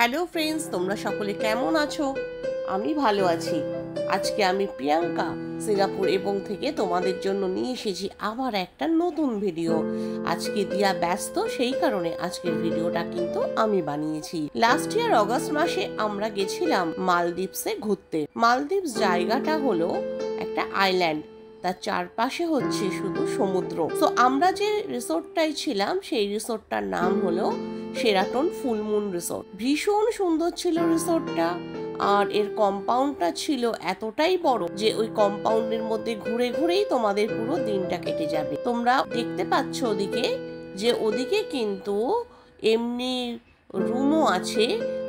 Hello friends, তোমরা সকলে কেমন আছো? আমি ভালো আছি। আজকে আমি প্রিয়াঙ্কা সিঙ্গাপুর এবং থেকে তোমাদের জন্য নিয়ে এসেছি আবার একটা নতুন ভিডিও। আজকে দিয়া ব্যস্ত, সেই কারণে আজকের ভিডিওটা কিন্তু আমি বানিয়েছি। লাস্ট ইয়ার অগস্ট মাসে আমরা গেছিলাম মালদ্বীপসে ঘুরতে। মালদ্বীপস জায়গাটা হলো একটা আইল্যান্ড, তার চারপাশে হচ্ছে শুধু সমুদ্র। তো আমরা যে রিসোর্টটাই ছিলাম সেই রিসোর্টটার নাম হলো শেরাটন ফুল মুন রিসোর্ট। ভীষণ সুন্দর ছিল রিসোর্টটা, আর এর কম্পাউন্ডটা ছিল এতটাই বড় যে ওই কম্পাউন্ডের মধ্যে ঘুরে ঘুরেই তোমাদের পুরো দিনটা কেটে যাবে। তোমরা দেখতে পাচ্ছ ওদিকে যে ওদিকে কিন্তু এমনি রুমও আছে,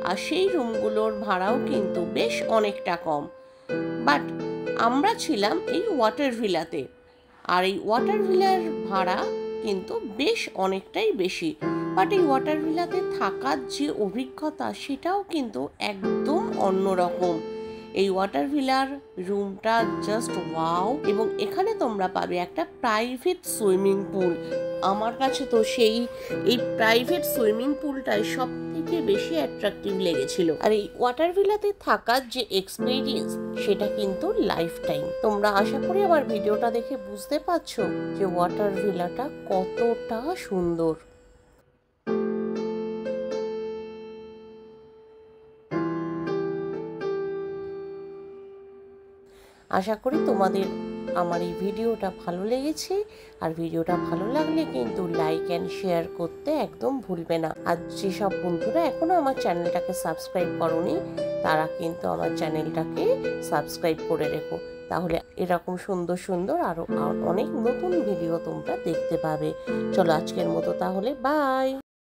আর সেই রুমগুলোর ভাড়াও কিন্তু বেশ অনেকটা কম। বাট আমরা ছিলাম এই ওয়াটার ভিলাতে, আর এই ওয়াটার ভিলার ভাড়া কিন্তু বেশ অনেকটাই বেশি। বাট এই ওয়াটার ভিলাতে থাকার যে অভিজ্ঞতা সেটাও কিন্তু একদম অন্যরকম। এই ওয়াটার ভিলার রুমটা জাস্ট ওয়াও, এবং এখানে তোমরা পাবে একটা প্রাইভেট সুইমিং পুল। আমার কাছে তো এই প্রাইভেট সুইমিং পুলটাই সব থেকে বেশি অ্যাট্রাকটিভ লেগেছিল। আর এই ওয়াটার ভিলাতে থাকার যে এক্সপিরিয়েন্স সেটা কিন্তু লাইফ টাইম। তোমরা আশা করি আমার ভিডিওটা দেখে বুঝতে পারছো যে ওয়াটার ভিলাটা কতটা সুন্দর। আশা করি তোমাদের আমার এই ভিডিওটা ভালো লেগেছে, আর ভিডিওটা ভালো লাগলে কিন্তু লাইক অ্যান্ড শেয়ার করতে একদম ভুলবে না। আর যেসব বন্ধুরা এখনো আমার চ্যানেলটাকে সাবস্ক্রাইব করোনি তারা কিন্তু আমার চ্যানেলটাকে সাবস্ক্রাইব করে রেখো, তাহলে এরকম সুন্দর সুন্দর আরো অনেক নতুন ভিডিও তোমরা দেখতে পাবে। চলো আজকের মতো তাহলে বাই।